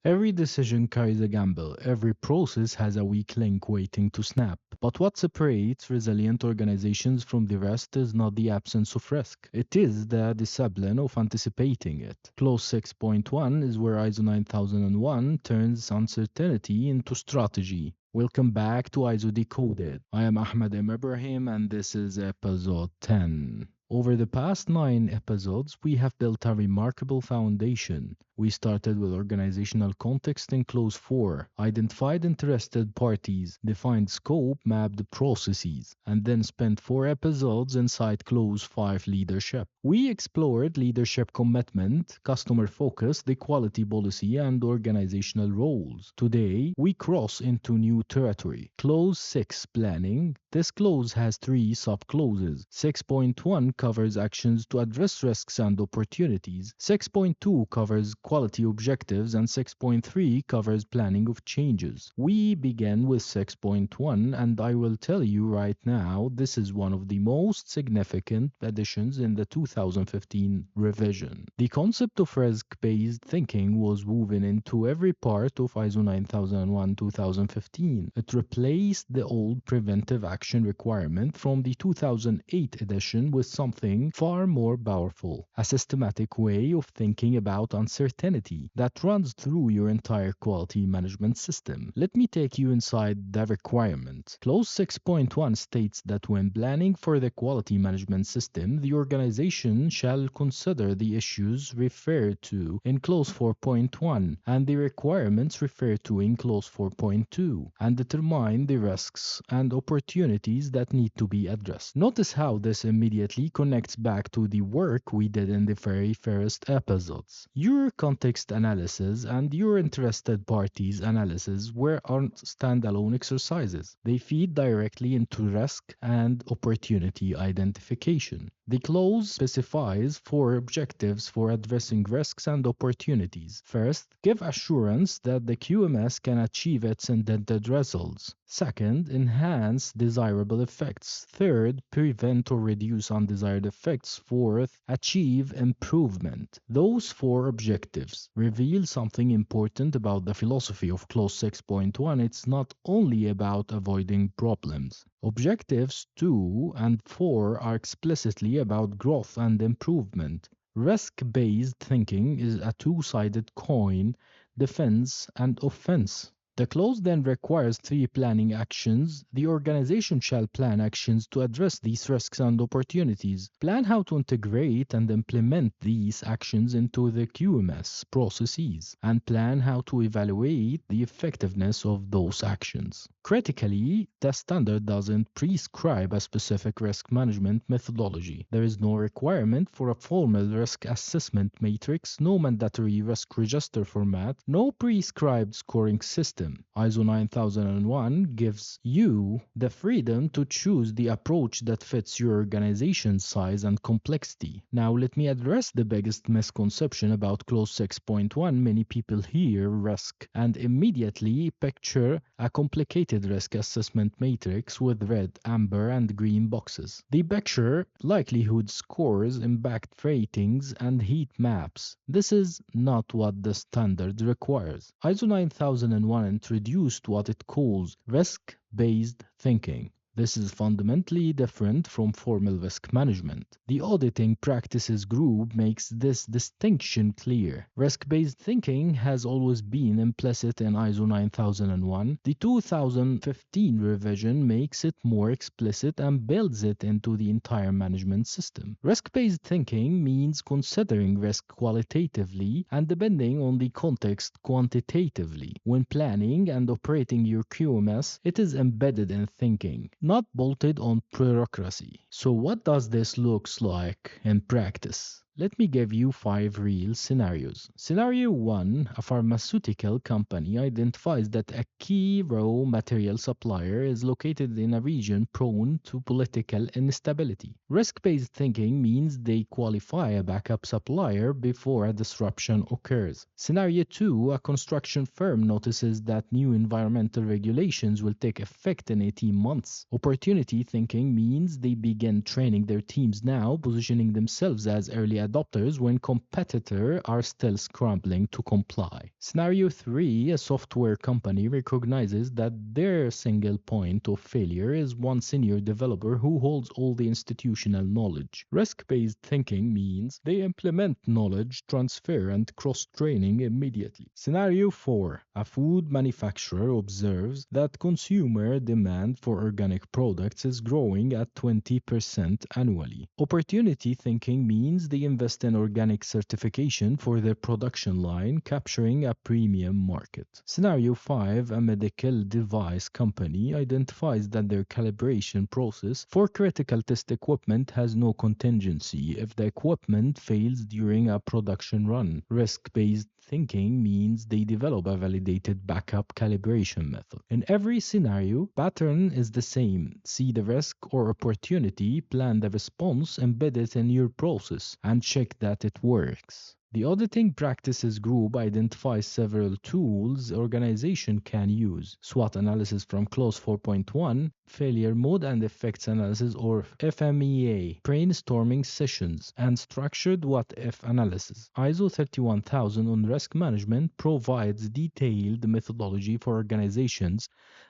Every decision carries a gamble. Every process has a weak link waiting to snap. But what separates resilient organizations from the rest is not the absence of risk. It is the discipline of anticipating it. Clause 6.1 is where ISO 9001 turns uncertainty into strategy. Welcome back to ISO Decoded. I am Ahmed M. Ibrahim and this is episode 10. Over the past 9 episodes, we have built a remarkable foundation. We started with organizational context in Clause 4, identified interested parties, defined scope, mapped processes, and then spent 4 episodes inside Clause 5, leadership. We explored leadership commitment, customer focus, the quality policy, and organizational roles. Today, we cross into new territory. Clause 6, planning. This clause has 3 sub-clauses. 6.1 covers actions to address risks and opportunities. 6.2 covers quality objectives, and 6.3 covers planning of changes. We begin with 6.1, and I will tell you right now, this is one of the most significant additions in the 2015 revision. The concept of risk-based thinking was woven into every part of ISO 9001-2015. It replaced the old preventive action requirement from the 2008 edition with something far more powerful, a systematic way of thinking about uncertainty that runs through your entire quality management system. Let me take you inside the requirement. Clause 6.1 states that when planning for the quality management system, the organization shall consider the issues referred to in Clause 4.1 and the requirements referred to in Clause 4.2 and determine the risks and opportunities that need to be addressed. Notice how this immediately connects back to the work we did in the very first episodes. Your context analysis and your interested parties analysis aren't standalone exercises. They feed directly into risk and opportunity identification. The clause specifies 4 objectives for addressing risks and opportunities. First, give assurance that the QMS can achieve its intended results. Second, enhance desirable effects. Third, prevent or reduce undesired effects. Fourth, achieve improvement. Those 4 objectives reveal something important about the philosophy of Clause 6.1. It's not only about avoiding problems. Objectives 2 and 4 are explicitly about growth and improvement. Risk-based thinking is a two-sided coin, defense and offense. The clause then requires 3 planning actions. The organization shall plan actions to address these risks and opportunities. Plan how to integrate and implement these actions into the QMS processes, and plan how to evaluate the effectiveness of those actions. Critically, the standard doesn't prescribe a specific risk management methodology. There is no requirement for a formal risk assessment matrix, no mandatory risk register format, no prescribed scoring system. ISO 9001 gives you the freedom to choose the approach that fits your organization's size and complexity. Now let me address the biggest misconception about Clause 6.1. Many people hear risk and immediately picture a complicated risk assessment matrix with red, amber, and green boxes. They picture likelihood scores, impact ratings, and heat maps. This is not what the standard requires. ISO 9001 introduced what it calls risk-based thinking. This is fundamentally different from formal risk management. The Auditing Practices Group makes this distinction clear. Risk-based thinking has always been implicit in ISO 9001. The 2015 revision makes it more explicit and builds it into the entire management system. Risk-based thinking means considering risk qualitatively and, depending on the context, quantitatively. When planning and operating your QMS, it is embedded in thinking, not bolted on bureaucracy. So what does this look like in practice? Let me give you 5 real scenarios. Scenario 1, a pharmaceutical company identifies that a key raw material supplier is located in a region prone to political instability. Risk-based thinking means they qualify a backup supplier before a disruption occurs. Scenario 2, a construction firm notices that new environmental regulations will take effect in 18 months. Opportunity thinking means they begin training their teams now, positioning themselves as early adopters when competitors are still scrambling to comply. Scenario 3, a software company recognizes that their single point of failure is one senior developer who holds all the institutional knowledge. Risk-based thinking means they implement knowledge transfer and cross-training immediately. Scenario 4, a food manufacturer observes that consumer demand for organic products is growing at 20% annually. Opportunity thinking means they invest in organic certification for their production line, capturing a premium market. Scenario 5, a medical device company identifies that their calibration process for critical test equipment has no contingency if the equipment fails during a production run. Risk-based thinking means they develop a validated backup calibration method. In every scenario, pattern is the same. See the risk or opportunity, plan the response, embed it in your process, and check that it works. The Auditing Practices Group identifies several tools organization can use. SWOT analysis from Clause 4.1, failure mode and effects analysis or FMEA, brainstorming sessions, and structured what-if analysis. ISO 31000 on risk management provides detailed methodology for organizations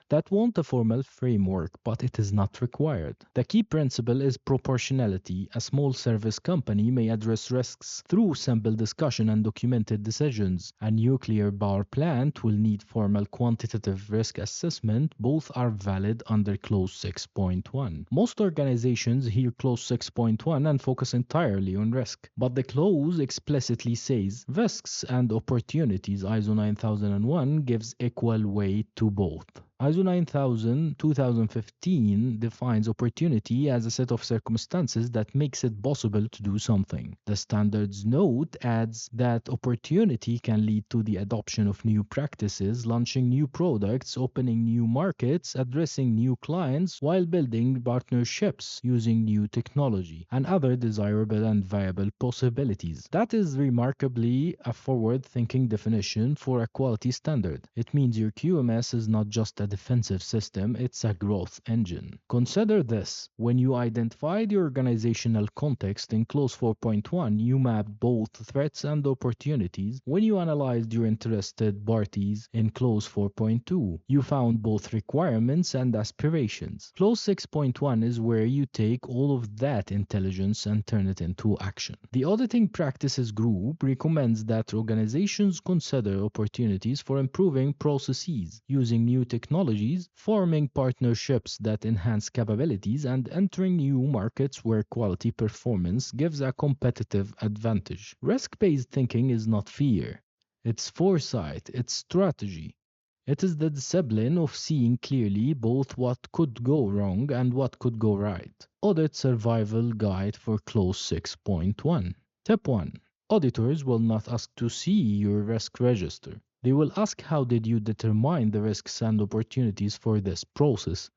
that want a formal framework, but it is not required. The key principle is proportionality. A small service company may address risks through simple discussion and documented decisions. A nuclear power plant will need formal quantitative risk assessment. Both are valid under Clause 6.1. Most organizations hear Clause 6.1 and focus entirely on risk, but the clause explicitly says risks and opportunities. ISO 9001 gives equal weight to both. ISO 9000 2015 defines opportunity as a set of circumstances that makes it possible to do something. The standards note adds that opportunity can lead to the adoption of new practices, launching new products, opening new markets, addressing new clients, while building partnerships using new technology, and other desirable and viable possibilities. That is remarkably a forward-thinking definition for a quality standard. It means your QMS is not just a defensive system, it's a growth engine. Consider this. When you identify the organizational context in Clause 4.1, you map both threats and opportunities. When you analyzed your interested parties in Clause 4.2, you found both requirements and aspirations. Clause 6.1 is where you take all of that intelligence and turn it into action. The Auditing Practices Group recommends that organizations consider opportunities for improving processes, using new technologies, forming partnerships that enhance capabilities, and entering new markets where quality performance gives a competitive advantage. Risk-based thinking is not fear. It's foresight, it's strategy. It is the discipline of seeing clearly both what could go wrong and what could go right. Audit Survival Guide for Clause 6.1. Tip 1. Auditors will not ask to see your risk register. They will ask how did you determine the risks and opportunities for this process.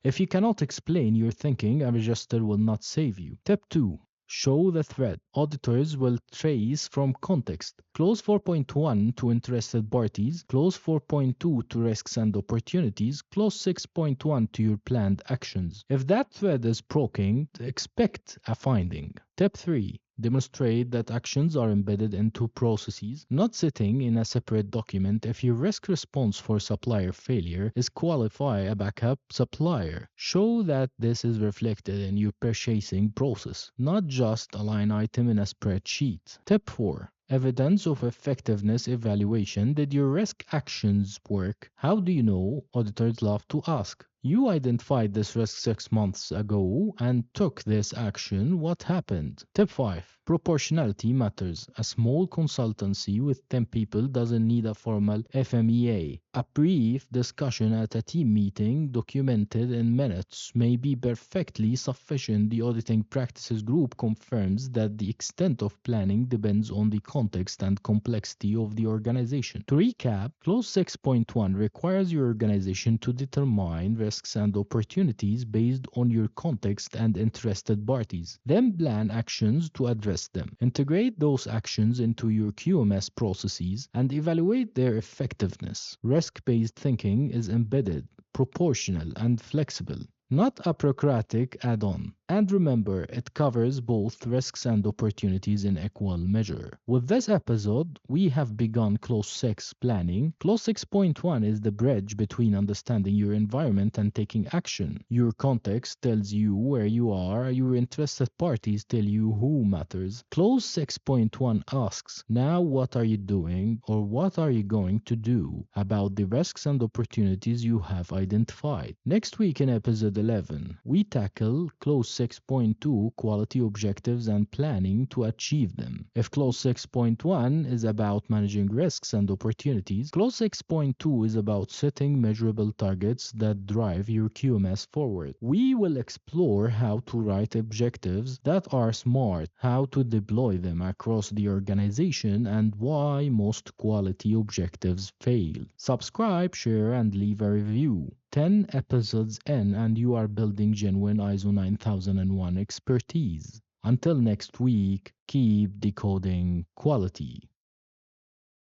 If you cannot explain your thinking, a register will not save you. Tip 2. Show the thread. Auditors will trace from context. Clause 4.1 to interested parties, Clause 4.2 to risks and opportunities, Clause 6.1 to your planned actions. If that thread is broken, expect a finding. Tip 3. Demonstrate that actions are embedded into processes, not sitting in a separate document. If your risk response for supplier failure is qualify a backup supplier. Show that this is reflected in your purchasing process, not just a line item in a spreadsheet. Tip 4. Evidence of effectiveness evaluation. Did your risk actions work? How do you know? Auditors love to ask. You identified this risk 6 months ago and took this action. What happened? Tip 5. Proportionality matters. A small consultancy with 10 people doesn't need a formal FMEA. A brief discussion at a team meeting documented in minutes may be perfectly sufficient. The Auditing Practices Group confirms that the extent of planning depends on the context and complexity of the organization. To recap, Clause 6.1 requires your organization to determine risks and opportunities based on your context and interested parties. Then plan actions to address them. Integrate those actions into your QMS processes and evaluate their effectiveness. Risk-based thinking is embedded, proportional, and flexible. not a bureaucratic add-on. And remember, it covers both risks and opportunities in equal measure. With this episode, we have begun Clause 6 planning. Clause 6.1 is the bridge between understanding your environment and taking action. Your context tells you where you are, your interested parties tell you who matters. Clause 6.1 asks, now what are you doing or what are you going to do about the risks and opportunities you have identified? Next week in episode 11, we tackle Clause 6.2 quality objectives and planning to achieve them. If Clause 6.1 is about managing risks and opportunities, Clause 6.2 is about setting measurable targets that drive your QMS forward. We will explore how to write objectives that are smart, how to deploy them across the organization, and why most quality objectives fail. Subscribe, share, and leave a review. 10 episodes in and you are building genuine ISO 9001 expertise. Until next week, keep decoding quality.